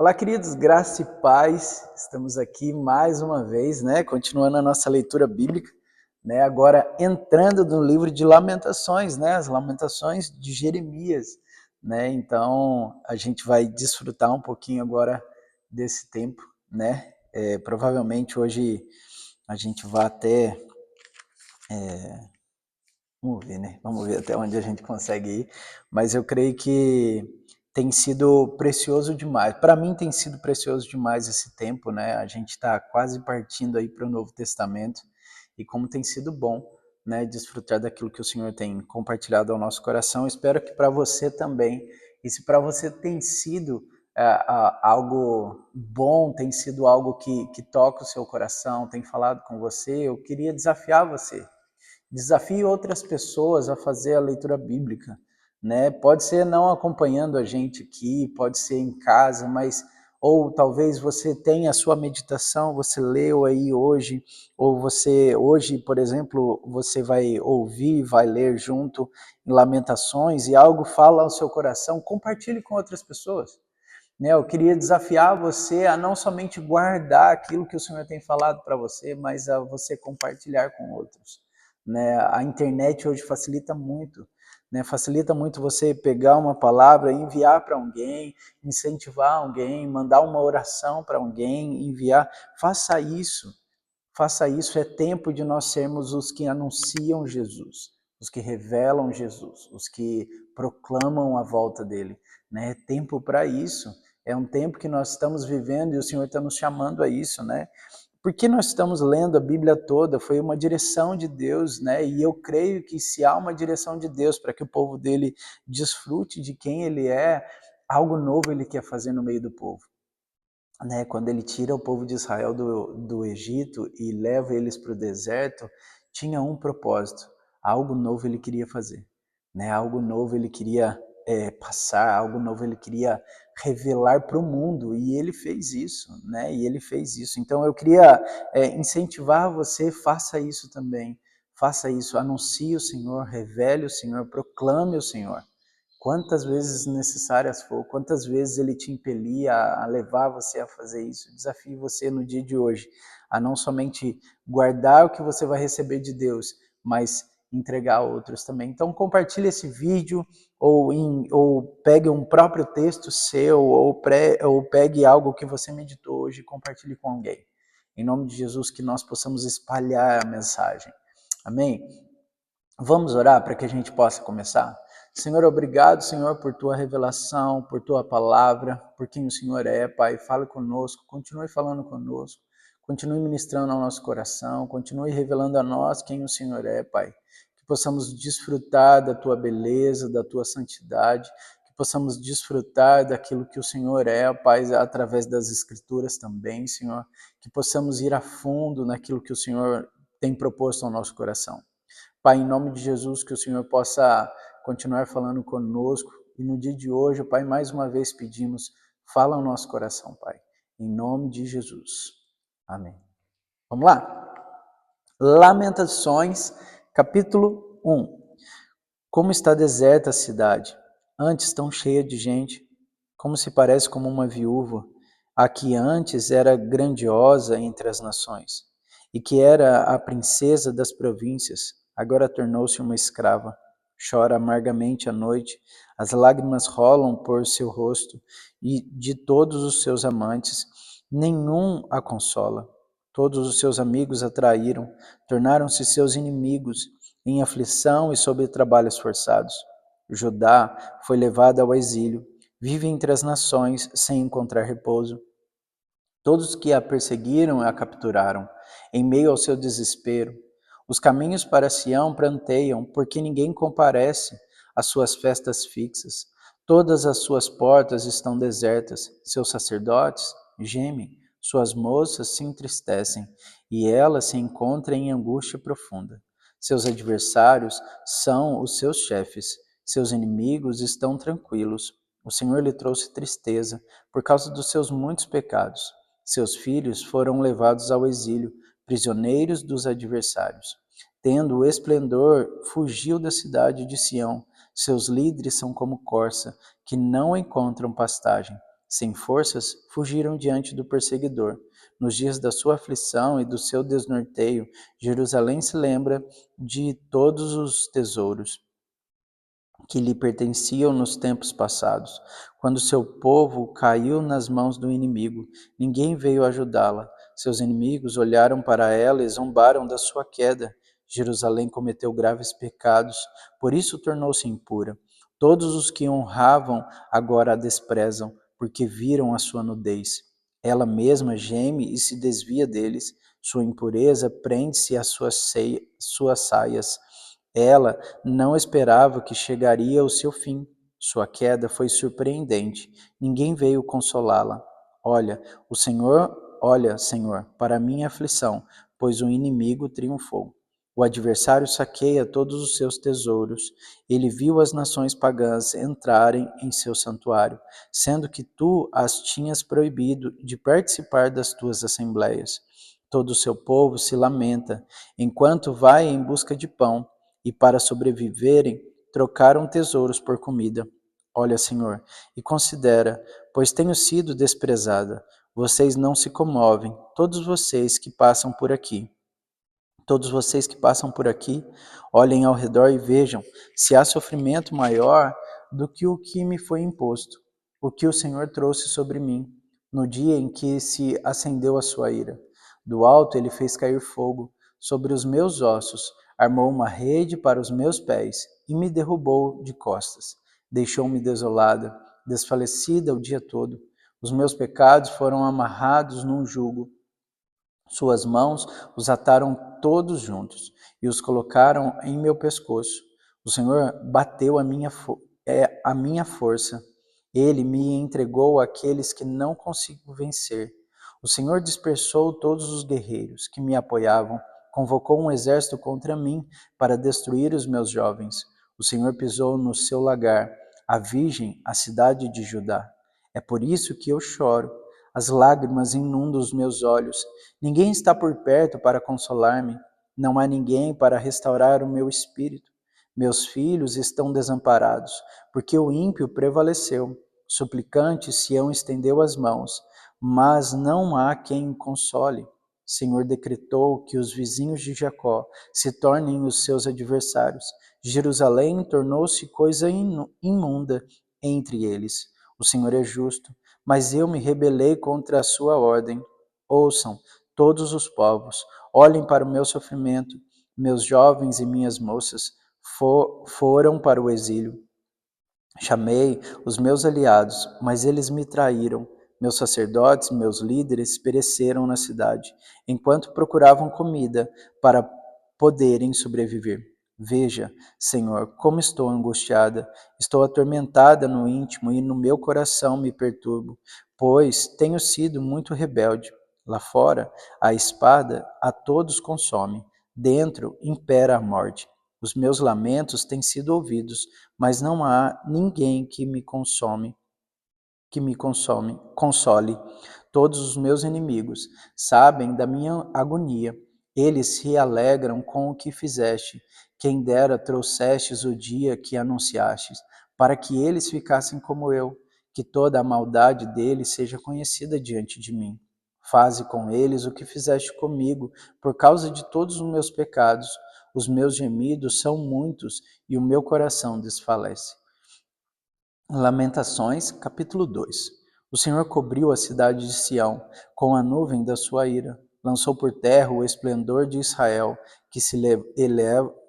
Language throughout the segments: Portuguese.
Olá, queridos, graça e paz. Estamos aqui mais uma vez, continuando a nossa leitura bíblica, agora entrando no livro de Lamentações, as Lamentações de Jeremias, Então, a gente vai desfrutar um pouquinho agora desse tempo, provavelmente hoje a gente vai até vamos ver, Vamos ver até onde a gente consegue ir. Mas eu creio que tem sido precioso demais. Para mim tem sido precioso demais esse tempo, A gente está quase partindo aí para o Novo Testamento e como tem sido bom, desfrutar daquilo que o Senhor tem compartilhado ao nosso coração. Espero que para você também. E se para você tem sido algo bom, tem sido algo que toca o seu coração, tem falado com você, eu queria desafiar você. Desafie outras pessoas a fazer a leitura bíblica, Pode ser não acompanhando a gente aqui, pode ser em casa, mas ou talvez você tenha a sua meditação, você leu aí hoje, ou você hoje, por exemplo, você vai ouvir, vai ler junto em Lamentações e algo fala ao seu coração, compartilhe com outras pessoas. Eu queria desafiar você a não somente guardar aquilo que o Senhor tem falado para você, mas a você compartilhar com outros. A internet hoje facilita muito, facilita muito você pegar uma palavra, enviar para alguém, incentivar alguém, mandar uma oração para alguém, enviar. Faça isso, é tempo de nós sermos os que anunciam Jesus, os que revelam Jesus, os que proclamam a volta dele. É tempo para isso. É um tempo que nós estamos vivendo e o Senhor está nos chamando a isso, Porque nós estamos lendo a Bíblia toda, foi uma direção de Deus, E eu creio que se há uma direção de Deus para que o povo dele desfrute de quem ele é, algo novo ele quer fazer no meio do povo. Quando ele tira o povo de Israel do Egito e leva eles para o deserto, tinha um propósito, algo novo ele queria fazer, algo novo ele queria passar, algo novo ele queria revelar para o mundo, e ele fez isso, e ele fez isso. Então eu queria incentivar você, faça isso também, faça isso, anuncie o Senhor, revele o Senhor, proclame o Senhor. Quantas vezes necessárias for, quantas vezes ele te impelia a levar você a fazer isso. Desafio você no dia de hoje a não somente guardar o que você vai receber de Deus, mas entregar a outros também. Então compartilhe esse vídeo ou pegue um próprio texto seu ou pegue algo que você meditou hoje e compartilhe com alguém. Em nome de Jesus, que nós possamos espalhar a mensagem. Amém? Vamos orar para que a gente possa começar? Senhor, obrigado, Senhor, por tua revelação, por tua palavra, por quem o Senhor é, Pai. Fale conosco, continue falando conosco, continue ministrando ao nosso coração, continue revelando a nós quem o Senhor é, Pai. Que possamos desfrutar da tua beleza, da tua santidade, que possamos desfrutar daquilo que o Senhor é, Pai, através das Escrituras também, Senhor. Que possamos ir a fundo naquilo que o Senhor tem proposto ao nosso coração. Pai, em nome de Jesus, que o Senhor possa continuar falando conosco. E no dia de hoje, Pai, mais uma vez pedimos, fala ao nosso coração, Pai. Em nome de Jesus. Amém. Vamos lá? Lamentações, capítulo 1. Como está deserta a cidade, antes tão cheia de gente, como se parece como uma viúva, a que antes era grandiosa entre as nações, e que era a princesa das províncias, agora tornou-se uma escrava. Chora amargamente à noite, as lágrimas rolam por seu rosto, e de todos os seus amantes, nenhum a consola. Todos os seus amigos a traíram, tornaram-se seus inimigos, em aflição e sob trabalhos forçados. Judá foi levado ao exílio, vive entre as nações sem encontrar repouso. Todos que a perseguiram a capturaram, em meio ao seu desespero. Os caminhos para Sião pranteiam, porque ninguém comparece às suas festas fixas. Todas as suas portas estão desertas, seus sacerdotes gemem, suas moças se entristecem, e ela se encontra em angústia profunda. Seus adversários são os seus chefes, seus inimigos estão tranquilos. O Senhor lhe trouxe tristeza por causa dos seus muitos pecados. Seus filhos foram levados ao exílio, prisioneiros dos adversários. Tendo o esplendor, fugiu da cidade de Sião. Seus líderes são como corça, que não encontram pastagem. Sem forças, fugiram diante do perseguidor. Nos dias da sua aflição e do seu desnorteio, Jerusalém se lembra de todos os tesouros que lhe pertenciam nos tempos passados. Quando seu povo caiu nas mãos do inimigo, ninguém veio ajudá-la. Seus inimigos olharam para ela e zombaram da sua queda. Jerusalém cometeu graves pecados, por isso tornou-se impura. Todos os que honravam agora a desprezam, porque viram a sua nudez. Ela mesma geme e se desvia deles. Sua impureza prende-se às suas saias. Ela não esperava que chegaria ao seu fim. Sua queda foi surpreendente. Ninguém veio consolá-la. Olha, Senhor, para a minha aflição, pois o inimigo triunfou. O adversário saqueia todos os seus tesouros. Ele viu as nações pagãs entrarem em seu santuário, sendo que tu as tinhas proibido de participar das tuas assembleias. Todo o seu povo se lamenta, enquanto vai em busca de pão, e para sobreviverem, trocaram tesouros por comida. Olha, Senhor, e considera, pois tenho sido desprezada. Vocês não se comovem, todos vocês que passam por aqui. Todos vocês que passam por aqui, olhem ao redor e vejam se há sofrimento maior do que o que me foi imposto, o que o Senhor trouxe sobre mim, no dia em que se acendeu a sua ira. Do alto ele fez cair fogo sobre os meus ossos, armou uma rede para os meus pés e me derrubou de costas. Deixou-me desolada, desfalecida o dia todo. Os meus pecados foram amarrados num jugo. Suas mãos os ataram todos juntos e os colocaram em meu pescoço. O Senhor bateu a minha força. Ele me entregou àqueles que não consigo vencer. O Senhor dispersou todos os guerreiros que me apoiavam, convocou um exército contra mim para destruir os meus jovens. O Senhor pisou no seu lagar, a virgem, a cidade de Judá. É por isso que eu choro. As lágrimas inundam os meus olhos. Ninguém está por perto para consolar-me. Não há ninguém para restaurar o meu espírito. Meus filhos estão desamparados, porque o ímpio prevaleceu. O suplicante Sião estendeu as mãos, mas não há quem o console. O Senhor decretou que os vizinhos de Jacó se tornem os seus adversários. Jerusalém tornou-se coisa imunda entre eles. O Senhor é justo, mas eu me rebelei contra a sua ordem. Ouçam, todos os povos, olhem para o meu sofrimento. Meus jovens e minhas moças foram para o exílio. Chamei os meus aliados, mas eles me traíram. Meus sacerdotes, meus líderes pereceram na cidade, enquanto procuravam comida para poderem sobreviver. Veja, Senhor, como estou angustiada, estou atormentada no íntimo e no meu coração me perturbo, pois tenho sido muito rebelde. Lá fora, a espada a todos consome, dentro impera a morte. Os meus lamentos têm sido ouvidos, mas não há ninguém console. Todos os meus inimigos sabem da minha agonia. Eles se alegram com o que fizeste. Quem dera trouxestes o dia que anunciastes, para que eles ficassem como eu, que toda a maldade deles seja conhecida diante de mim. Faze com eles o que fizeste comigo, por causa de todos os meus pecados. Os meus gemidos são muitos e o meu coração desfalece. Lamentações, capítulo 2. O Senhor cobriu a cidade de Sião com a nuvem da sua ira, lançou por terra o esplendor de Israel, que se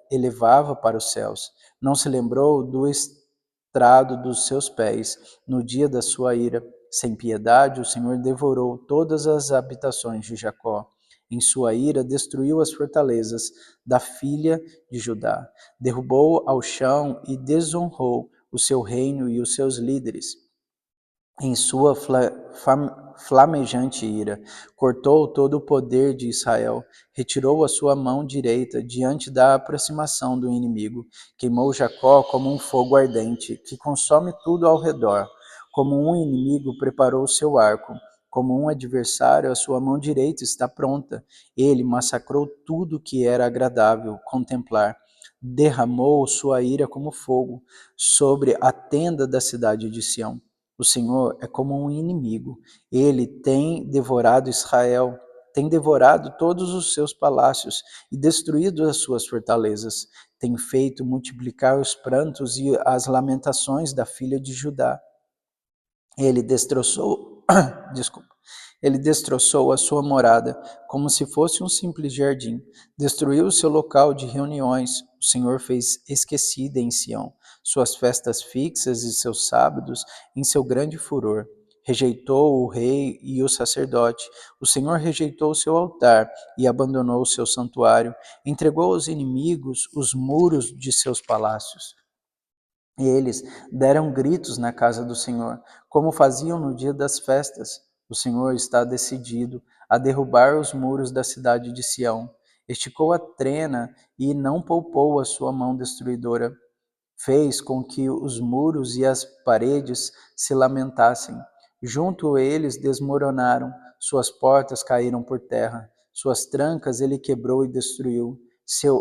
elevava para os céus. Não se lembrou do estrado dos seus pés no dia da sua ira. Sem piedade, o Senhor devorou todas as habitações de Jacó. Em sua ira, destruiu as fortalezas da filha de Judá. Derrubou ao chão e desonrou o seu reino e os seus líderes. Em sua flamejante ira, cortou todo o poder de Israel, retirou a sua mão direita diante da aproximação do inimigo, queimou Jacó como um fogo ardente, que consome tudo ao redor. Como um inimigo preparou seu arco, como um adversário, a sua mão direita está pronta. Ele massacrou tudo que era agradável contemplar. Derramou sua ira como fogo sobre a tenda da cidade de Sião. O Senhor é como um inimigo. Ele tem devorado Israel, tem devorado todos os seus palácios e destruído as suas fortalezas. Tem feito multiplicar os prantos e as lamentações da filha de Judá. Ele destroçou, desculpa, ele destroçou a sua morada como se fosse um simples jardim. Destruiu o seu local de reuniões. O Senhor fez esquecida em Sião suas festas fixas e seus sábados em seu grande furor. Rejeitou o rei e o sacerdote. O Senhor rejeitou o seu altar e abandonou o seu santuário. Entregou aos inimigos os muros de seus palácios. E eles deram gritos na casa do Senhor, como faziam no dia das festas. O Senhor está decidido a derrubar os muros da cidade de Sião. Esticou a trena e não poupou a sua mão destruidora. Fez com que os muros e as paredes se lamentassem. Junto eles desmoronaram, suas portas caíram por terra, suas trancas ele quebrou e destruiu.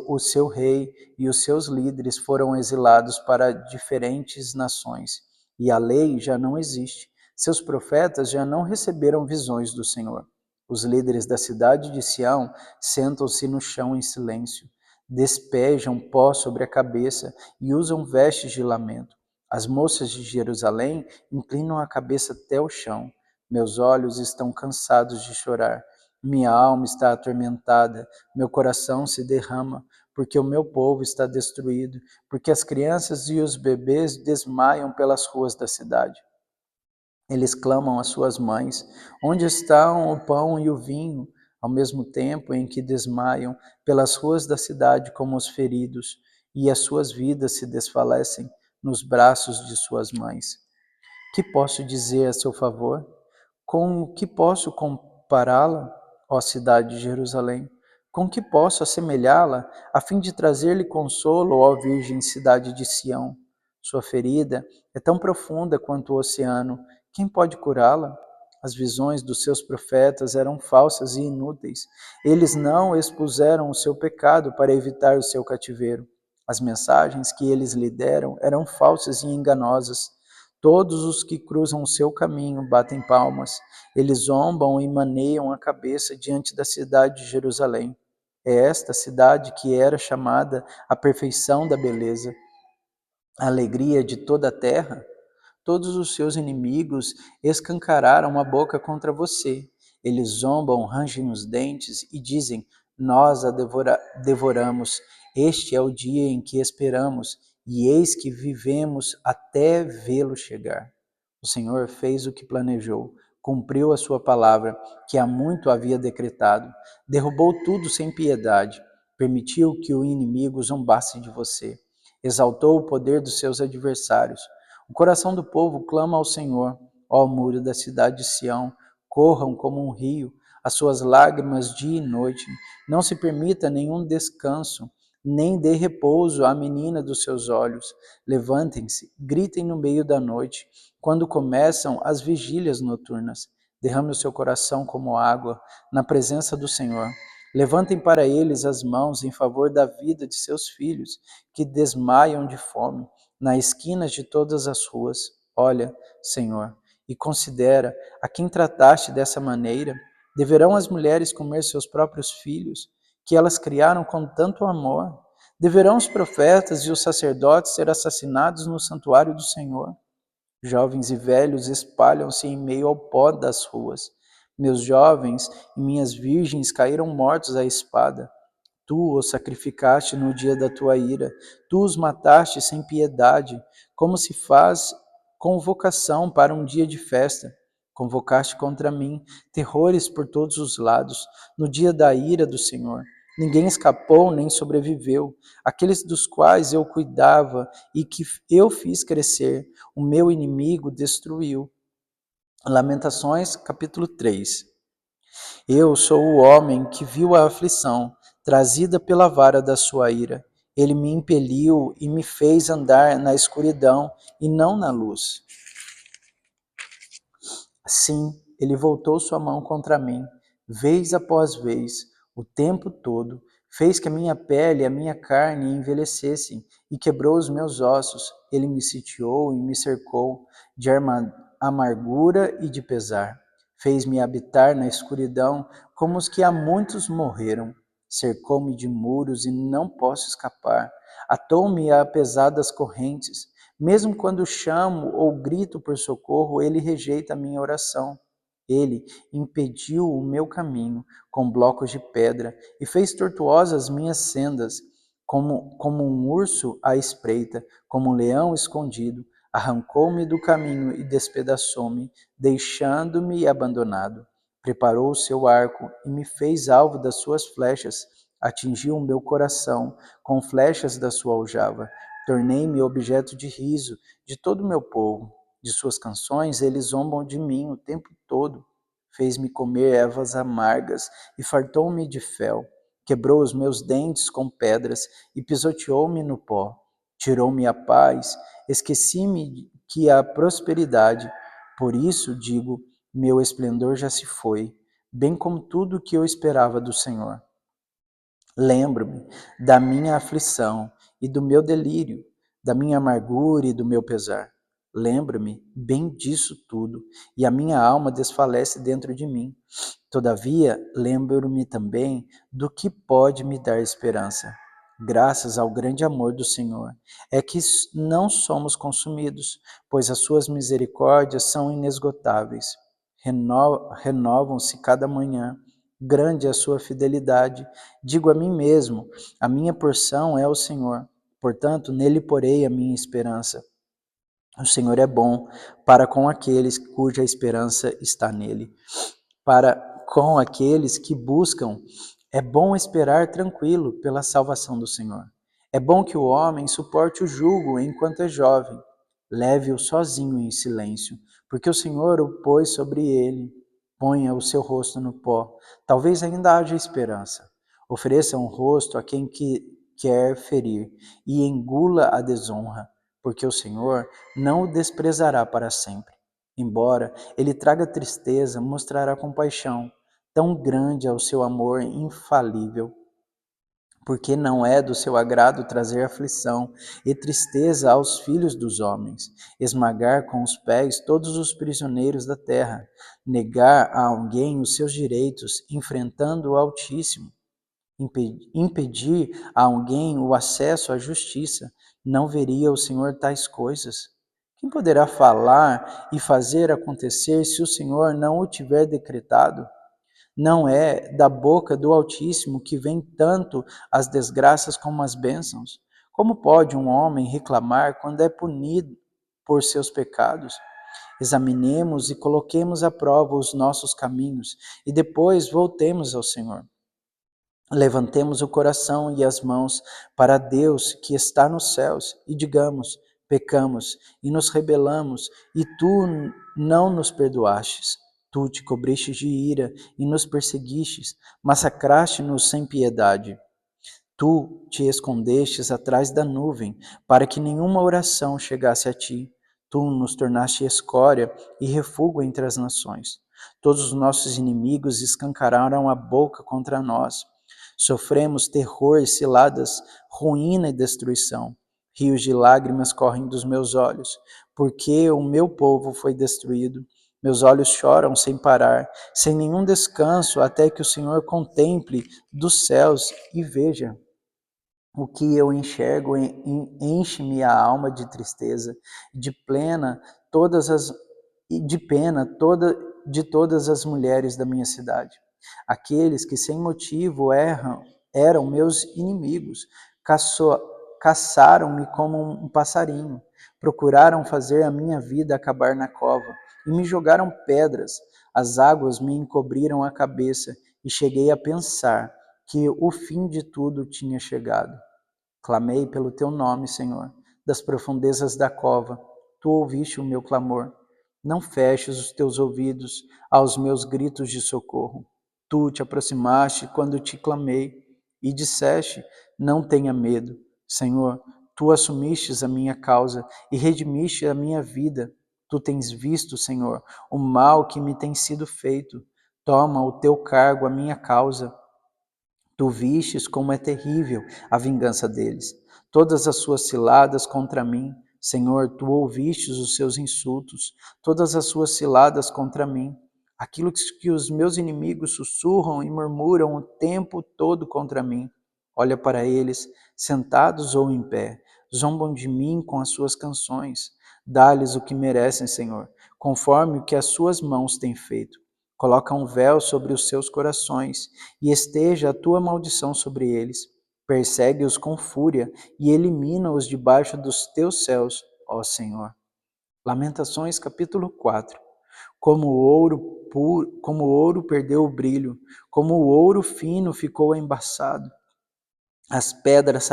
O seu rei e os seus líderes foram exilados para diferentes nações, e a lei já não existe. Seus profetas já não receberam visões do Senhor. Os líderes da cidade de Sião sentam-se no chão em silêncio, despejam pó sobre a cabeça e usam vestes de lamento. As moças de Jerusalém inclinam a cabeça até o chão. Meus olhos estão cansados de chorar. Minha alma está atormentada, meu coração se derrama, porque o meu povo está destruído, porque as crianças e os bebês desmaiam pelas ruas da cidade. Eles clamam às suas mães: onde estão o pão e o vinho? Ao mesmo tempo em que desmaiam pelas ruas da cidade como os feridos, e as suas vidas se desfalecem nos braços de suas mães. Que posso dizer a seu favor? Com que posso compará-la, ó cidade de Jerusalém? Com que posso assemelhá-la, a fim de trazer-lhe consolo, ó virgem cidade de Sião? Sua ferida é tão profunda quanto o oceano. Quem pode curá-la? As visões dos seus profetas eram falsas e inúteis. Eles não expuseram o seu pecado para evitar o seu cativeiro. As mensagens que eles lhe deram eram falsas e enganosas. Todos os que cruzam o seu caminho batem palmas. Eles zombam e maneiam a cabeça diante da cidade de Jerusalém. É esta cidade que era chamada a perfeição da beleza, a alegria de toda a terra. Todos os seus inimigos escancararam a boca contra você. Eles zombam, rangem os dentes e dizem: nós a devoramos. Este é o dia em que esperamos, e eis que vivemos até vê-lo chegar. O Senhor fez o que planejou, cumpriu a sua palavra, que há muito havia decretado, derrubou tudo sem piedade, permitiu que o inimigo zombasse de você, exaltou o poder dos seus adversários. O coração do povo clama ao Senhor, ó muro da cidade de Sião, corram como um rio, as suas lágrimas dia e noite. Não se permita nenhum descanso, nem dê repouso à menina dos seus olhos. Levantem-se, gritem no meio da noite, quando começam as vigílias noturnas. Derrame o seu coração como água na presença do Senhor. Levantem para eles as mãos em favor da vida de seus filhos, que desmaiam de fome nas esquinas de todas as ruas. Olha, Senhor, e considera a quem trataste dessa maneira. Deverão as mulheres comer seus próprios filhos, que elas criaram com tanto amor? Deverão os profetas e os sacerdotes ser assassinados no santuário do Senhor? Jovens e velhos espalham-se em meio ao pó das ruas. Meus jovens e minhas virgens caíram mortos à espada. Tu os sacrificaste no dia da tua ira, tu os mataste sem piedade, como se faz convocação para um dia de festa. Convocaste contra mim terrores por todos os lados, no dia da ira do Senhor. Ninguém escapou nem sobreviveu. Aqueles dos quais eu cuidava e que eu fiz crescer, o meu inimigo destruiu. Lamentações, capítulo 3. Eu sou o homem que viu a aflição, trazida pela vara da sua ira. Ele me impeliu e me fez andar na escuridão e não na luz. Sim, ele voltou sua mão contra mim, vez após vez, o tempo todo, fez que a minha pele e a minha carne envelhecessem e quebrou os meus ossos. Ele me sitiou e me cercou amargura e de pesar. Fez-me habitar na escuridão como os que há muitos morreram. Cercou-me de muros e não posso escapar. Atou-me a pesadas correntes. Mesmo quando chamo ou grito por socorro, ele rejeita a minha oração. Ele impediu o meu caminho com blocos de pedra e fez tortuosas minhas sendas, como um urso à espreita, como um leão escondido. Arrancou-me do caminho e despedaçou-me, deixando-me abandonado. Preparou o seu arco e me fez alvo das suas flechas. Atingiu o meu coração com flechas da sua aljava. Tornei-me objeto de riso de todo o meu povo. De suas canções eles zombam de mim o tempo todo. Fez-me comer ervas amargas e fartou-me de fel. Quebrou os meus dentes com pedras e pisoteou-me no pó. Tirou-me a paz, esqueci-me que a prosperidade. Por isso digo, meu esplendor já se foi, bem como tudo o que eu esperava do Senhor. Lembro-me da minha aflição e do meu delírio, da minha amargura e do meu pesar. Lembro-me bem disso tudo, e a minha alma desfalece dentro de mim. Todavia, lembro-me também do que pode me dar esperança. Graças ao grande amor do Senhor, é que não somos consumidos, pois as suas misericórdias são inesgotáveis. Renovam-se cada manhã. Grande é a sua fidelidade. Digo a mim mesmo, a minha porção é o Senhor. Portanto, nele porei a minha esperança. O Senhor é bom para com aqueles cuja esperança está nele. Para com aqueles que buscam, é bom esperar tranquilo pela salvação do Senhor. É bom que o homem suporte o jugo enquanto é jovem. Leve-o sozinho em silêncio, porque o Senhor o pôs sobre ele. Ponha o seu rosto no pó. Talvez ainda haja esperança. Ofereça um rosto a quem quer ferir e engula a desonra, porque o Senhor não o desprezará para sempre. Embora ele traga tristeza, mostrará compaixão. Tão grande é o seu amor infalível, porque não é do seu agrado trazer aflição e tristeza aos filhos dos homens, esmagar com os pés todos os prisioneiros da terra, negar a alguém os seus direitos, enfrentando o Altíssimo, impedir a alguém o acesso à justiça. Não veria o Senhor tais coisas? Quem poderá falar e fazer acontecer se o Senhor não o tiver decretado? Não é da boca do Altíssimo que vem tanto as desgraças como as bênçãos? Como pode um homem reclamar quando é punido por seus pecados? Examinemos e coloquemos à prova os nossos caminhos e depois voltemos ao Senhor. Levantemos o coração e as mãos para Deus que está nos céus e digamos: pecamos e nos rebelamos, e tu não nos perdoastes. Tu te cobriste de ira e nos perseguistes, massacraste-nos sem piedade. Tu te escondestes atrás da nuvem, para que nenhuma oração chegasse a ti. Tu nos tornaste escória e refúgio entre as nações. Todos os nossos inimigos escancararam a boca contra nós. Sofremos terror e ciladas, ruína e destruição. Rios de lágrimas correm dos meus olhos, porque o meu povo foi destruído. Meus olhos choram sem parar, sem nenhum descanso, até que o Senhor contemple dos céus e veja. O que eu enxergo enche-me a alma de tristeza, de plena todas as de pena de todas as mulheres da minha cidade. Aqueles que sem motivo eram meus inimigos, caçaram-me como um passarinho, procuraram fazer a minha vida acabar na cova e me jogaram pedras. As águas me encobriram a cabeça e cheguei a pensar que o fim de tudo tinha chegado. Clamei pelo teu nome, Senhor, das profundezas da cova. Tu ouviste o meu clamor. Não feches os teus ouvidos aos meus gritos de socorro. Tu te aproximaste quando te clamei e disseste: não tenha medo. Senhor, tu assumistes a minha causa e redimiste a minha vida. Tu tens visto, Senhor, o mal que me tem sido feito. Toma o teu cargo a minha causa. Tu vistes como é terrível a vingança deles. Todas as suas ciladas contra mim Senhor, tu ouvistes os seus insultos, todas as suas ciladas contra mim, aquilo que os meus inimigos sussurram e murmuram o tempo todo contra mim. Olha para eles, sentados ou em pé, zombam de mim com as suas canções. Dá-lhes o que merecem, Senhor, conforme o que as suas mãos têm feito. Coloca um véu sobre os seus corações e esteja a tua maldição sobre eles. Persegue-os com fúria e elimina-os debaixo dos teus céus, ó Senhor. Lamentações capítulo 4. Como o ouro perdeu o brilho, como o ouro fino ficou embaçado. As pedras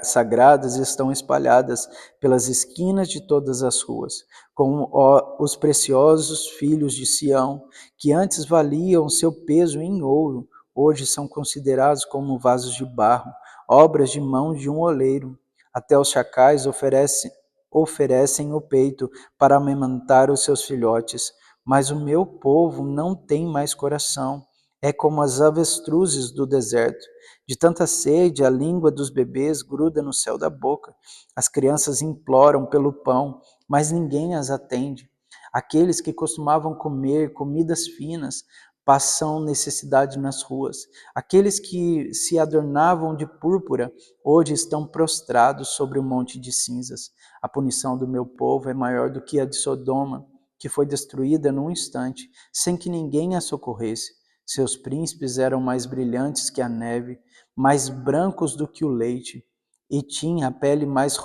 sagradas estão espalhadas pelas esquinas de todas as ruas, como os preciosos filhos de Sião, que antes valiam seu peso em ouro, hoje são considerados como vasos de barro, obras de mão de um oleiro. Até os chacais oferecem o peito para amamentar os seus filhotes, mas o meu povo não tem mais coração, é como as avestruzes do deserto. De tanta sede, a língua dos bebês gruda no céu da boca. As crianças imploram pelo pão, mas ninguém as atende. Aqueles que costumavam comer comidas finas passam necessidade nas ruas. Aqueles que se adornavam de púrpura hoje estão prostrados sobre o monte de cinzas. A punição do meu povo é maior do que a de Sodoma, que foi destruída num instante, sem que ninguém a socorresse. Seus príncipes eram mais brilhantes que a neve, mais brancos do que o leite, e tinha a pele mais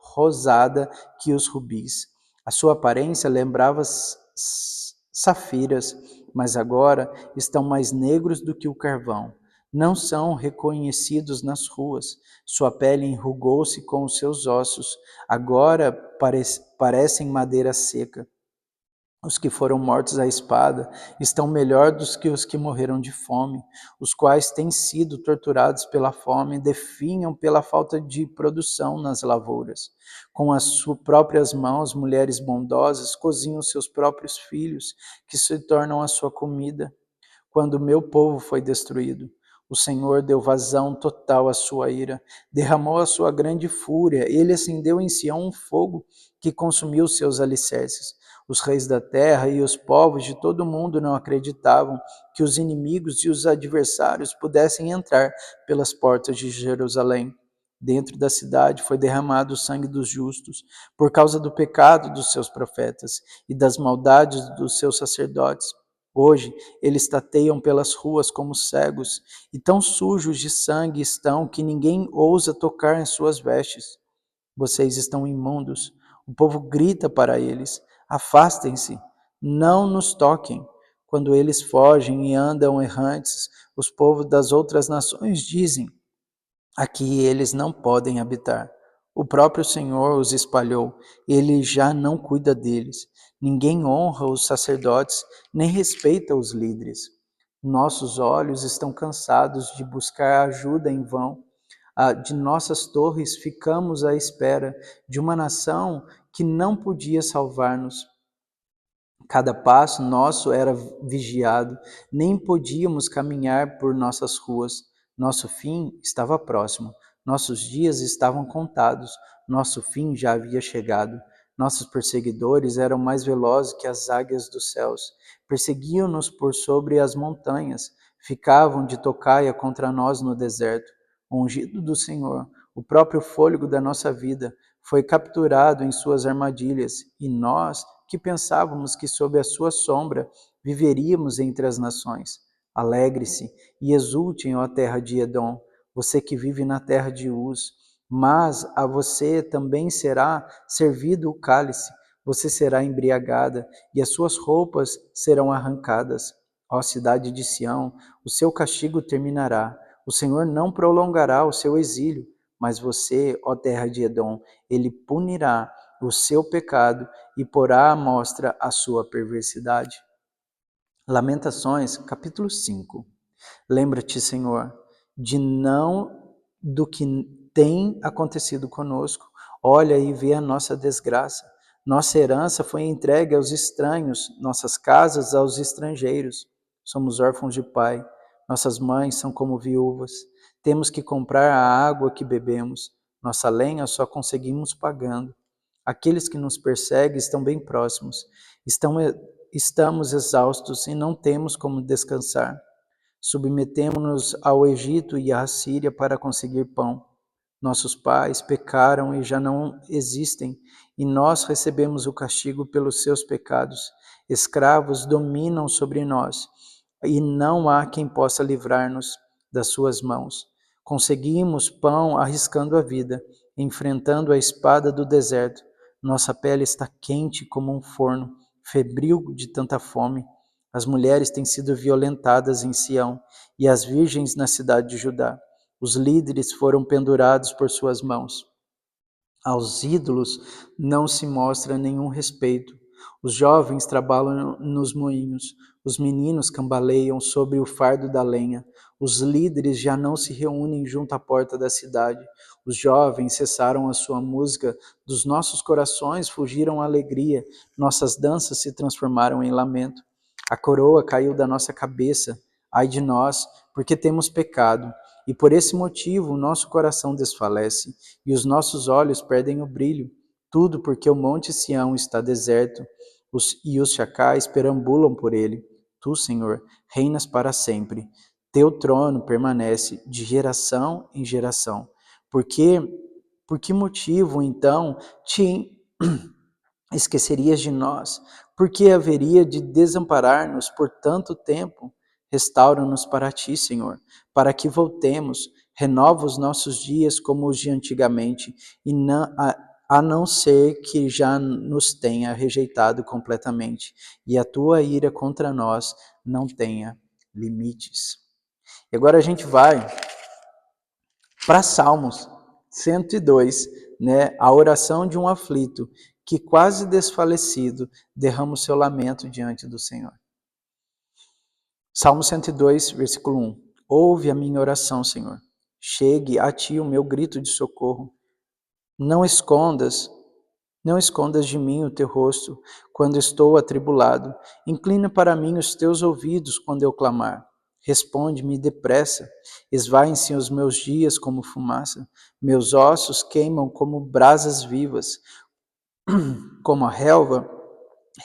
rosada que os rubis. A sua aparência lembrava safiras, mas agora estão mais negros do que o carvão. Não são reconhecidos nas ruas. Sua pele enrugou-se com os seus ossos, agora parecem madeira seca. Os que foram mortos à espada estão melhor do que os que morreram de fome, os quais têm sido torturados pela fome, definham pela falta de produção nas lavouras. Com as suas próprias mãos, mulheres bondosas cozinham seus próprios filhos, que se tornam a sua comida. Quando o meu povo foi destruído, o Senhor deu vazão total à sua ira, derramou a sua grande fúria, ele acendeu em Sião um fogo que consumiu seus alicerces. Os reis da terra e os povos de todo o mundo não acreditavam que os inimigos e os adversários pudessem entrar pelas portas de Jerusalém. Dentro da cidade foi derramado o sangue dos justos, por causa do pecado dos seus profetas e das maldades dos seus sacerdotes. Hoje eles tateiam pelas ruas como cegos, e tão sujos de sangue estão que ninguém ousa tocar em suas vestes. Vocês estão imundos. O povo grita para eles: afastem-se, não nos toquem. Quando eles fogem e andam errantes, os povos das outras nações dizem: aqui eles não podem habitar. O próprio Senhor os espalhou, ele já não cuida deles. Ninguém honra os sacerdotes, nem respeita os líderes. Nossos olhos estão cansados de buscar ajuda em vão. De nossas torres ficamos à espera de uma nação que não podia salvar-nos. Cada passo nosso era vigiado, nem podíamos caminhar por nossas ruas. Nosso fim estava próximo, nossos dias estavam contados, nosso fim já havia chegado. Nossos perseguidores eram mais velozes que as águias dos céus. Perseguiam-nos por sobre as montanhas, ficavam de tocaia contra nós no deserto. O ungido do Senhor, o próprio fôlego da nossa vida, foi capturado em suas armadilhas, e nós, que pensávamos que sob a sua sombra viveríamos entre as nações. Alegre-se e exulte, ó terra de Edom, você que vive na terra de Uz, mas a você também será servido o cálice, você será embriagada e as suas roupas serão arrancadas. Ó cidade de Sião, o seu castigo terminará, o Senhor não prolongará o seu exílio, mas você, ó terra de Edom, ele punirá o seu pecado e porá à mostra a sua perversidade. Lamentações, capítulo 5. Lembra-te, Senhor, de não do que tem acontecido conosco. Olha e vê a nossa desgraça. Nossa herança foi entregue aos estranhos, nossas casas aos estrangeiros. Somos órfãos de pai, nossas mães são como viúvas. Temos que comprar a água que bebemos. Nossa lenha só conseguimos pagando. Aqueles que nos perseguem estão bem próximos. Estamos exaustos e não temos como descansar. Submetemo-nos ao Egito e à Síria para conseguir pão. Nossos pais pecaram e já não existem, e nós recebemos o castigo pelos seus pecados. Escravos dominam sobre nós, e não há quem possa livrar-nos das suas mãos. Conseguimos pão arriscando a vida, enfrentando a espada do deserto. Nossa pele está quente como um forno, febril de tanta fome. As mulheres têm sido violentadas em Sião, e as virgens na cidade de Judá. Os líderes foram pendurados por suas mãos. Aos ídolos não se mostra nenhum respeito. Os jovens trabalham nos moinhos, os meninos cambaleiam sobre o fardo da lenha. Os líderes já não se reúnem junto à porta da cidade. Os jovens cessaram a sua música, dos nossos corações fugiram a alegria, nossas danças se transformaram em lamento. A coroa caiu da nossa cabeça, ai de nós, porque temos pecado. E por esse motivo o nosso coração desfalece e os nossos olhos perdem o brilho. Tudo porque o monte Sião está deserto e os chacais perambulam por ele. Tu, Senhor, reinas para sempre. Teu trono permanece de geração em geração. Por que motivo, então, te esquecerias de nós? Por que haveria de desamparar-nos por tanto tempo? Restaura-nos para ti, Senhor, para que voltemos. Renova os nossos dias como os de antigamente, a não ser que já nos tenha rejeitado completamente, e a tua ira contra nós não tenha limites. E agora a gente vai para Salmos 102, né? A oração de um aflito que, quase desfalecido, derrama o seu lamento diante do Senhor. Salmo 102, versículo 1. Ouve a minha oração, Senhor. Chegue a ti o meu grito de socorro. Não escondas de mim o teu rosto quando estou atribulado. Inclina para mim os teus ouvidos quando eu clamar. Responde-me depressa. Esvaem-se os meus dias como fumaça. Meus ossos queimam como brasas vivas. Como a relva,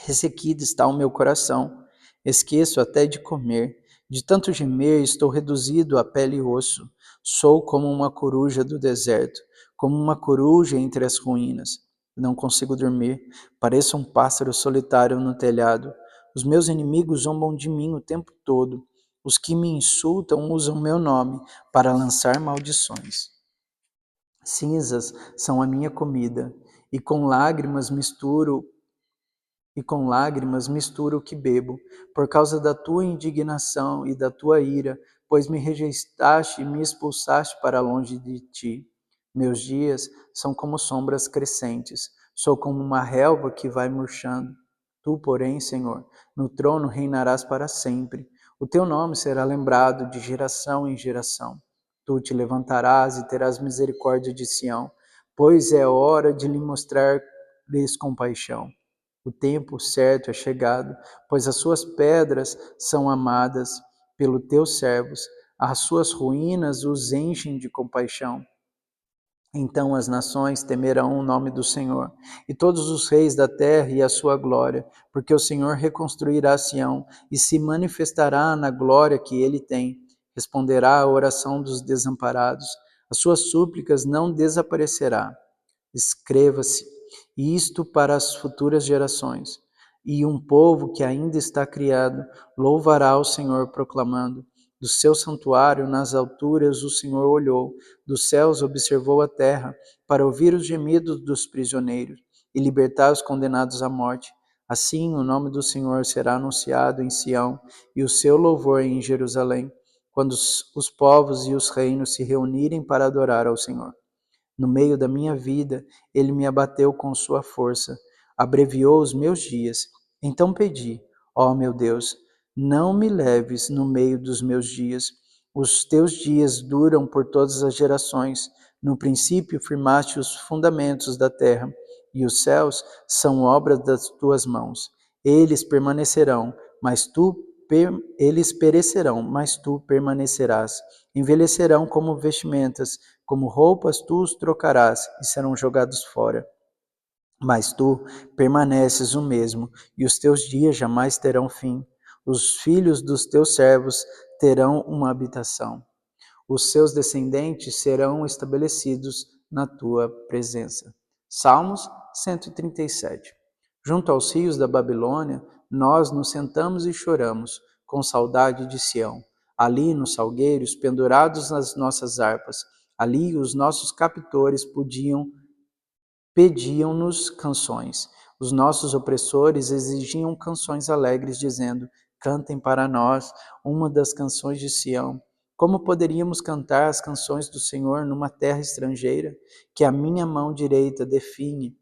ressequido está o meu coração. Esqueço até de comer. De tanto gemer, estou reduzido a pele e osso. Sou como uma coruja do deserto, como uma coruja entre as ruínas. Não consigo dormir. Pareço um pássaro solitário no telhado. Os meus inimigos zombam de mim o tempo todo. Os que me insultam usam meu nome para lançar maldições. Cinzas são a minha comida, e com lágrimas misturo o que bebo, por causa da tua indignação e da tua ira, pois me rejeitaste e me expulsaste para longe de ti. Meus dias são como sombras crescentes, sou como uma relva que vai murchando. Tu, porém, Senhor, no trono reinarás para sempre. O teu nome será lembrado de geração em geração. Tu te levantarás e terás misericórdia de Sião, pois é hora de lhe mostrar-lhes compaixão. O tempo certo é chegado, pois as suas pedras são amadas pelos teus servos, as suas ruínas os enchem de compaixão. Então as nações temerão o nome do Senhor, e todos os reis da terra e a sua glória, porque o Senhor reconstruirá Sião e se manifestará na glória que ele tem. Responderá à oração dos desamparados, as suas súplicas não desaparecerá. Escreva-se isto para as futuras gerações. E um povo que ainda está criado louvará o Senhor, proclamando: do seu santuário nas alturas o Senhor olhou, dos céus observou a terra, para ouvir os gemidos dos prisioneiros e libertar os condenados à morte. Assim o nome do Senhor será anunciado em Sião e o seu louvor em Jerusalém, quando os povos e os reinos se reunirem para adorar ao Senhor. No meio da minha vida, ele me abateu com sua força, abreviou os meus dias. Então pedi: ó meu Deus, não me leves no meio dos meus dias. Os teus dias duram por todas as gerações. No princípio firmaste os fundamentos da terra, e os céus são obras das tuas mãos. Eles permanecerão, mas eles perecerão, mas tu permanecerás. Envelhecerão como vestimentas, como roupas tu os trocarás e serão jogados fora. Mas tu permaneces o mesmo, e os teus dias jamais terão fim. Os filhos dos teus servos terão uma habitação. Os seus descendentes serão estabelecidos na tua presença. Salmos 137. Junto aos rios da Babilônia, nós nos sentamos e choramos, com saudade de Sião. Ali, nos salgueiros, pendurados nas nossas harpas, ali os nossos captores pediam-nos canções. Os nossos opressores exigiam canções alegres, dizendo: cantem para nós uma das canções de Sião. Como poderíamos cantar as canções do Senhor numa terra estrangeira, que a minha mão direita define?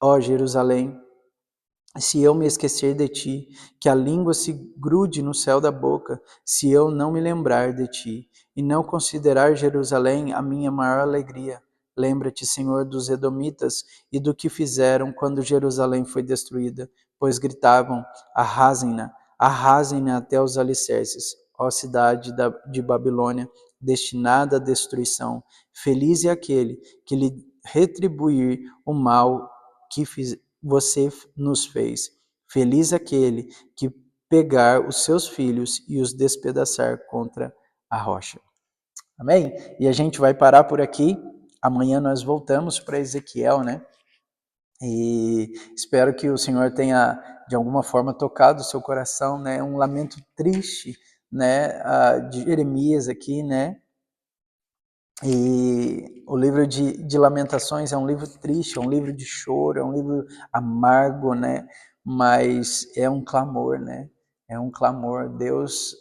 Ó Jerusalém, se eu me esquecer de ti, que a língua se grude no céu da boca, se eu não me lembrar de ti, e não considerar Jerusalém a minha maior alegria. Lembra-te, Senhor, dos edomitas e do que fizeram quando Jerusalém foi destruída, pois gritavam: arrasem-na, arrasem-na até os alicerces, ó cidade de Babilônia, destinada à destruição. Feliz é aquele que lhe retribuir o mal que você nos fez. Feliz aquele que pegar os seus filhos e os despedaçar contra a rocha. Amém? E a gente vai parar por aqui. Amanhã nós voltamos para Ezequiel, né? E espero que o Senhor tenha, de alguma forma, tocado o seu coração, né? Um lamento triste, né? De Jeremias aqui, né? E o livro de Lamentações é um livro triste, é um livro de choro, é um livro amargo, né? Mas é um clamor, né? É um clamor. Deus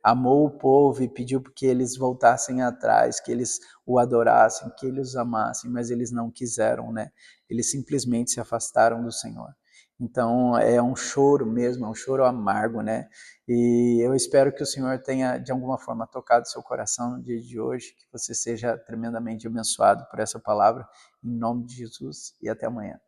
amou o povo e pediu que eles voltassem atrás, que eles o adorassem, que eles o amassem, mas eles não quiseram, né? Eles simplesmente se afastaram do Senhor. Então é um choro mesmo, é um choro amargo, né? E eu espero que o Senhor tenha, de alguma forma, tocado seu coração no dia de hoje, que você seja tremendamente abençoado por essa palavra, em nome de Jesus, e até amanhã.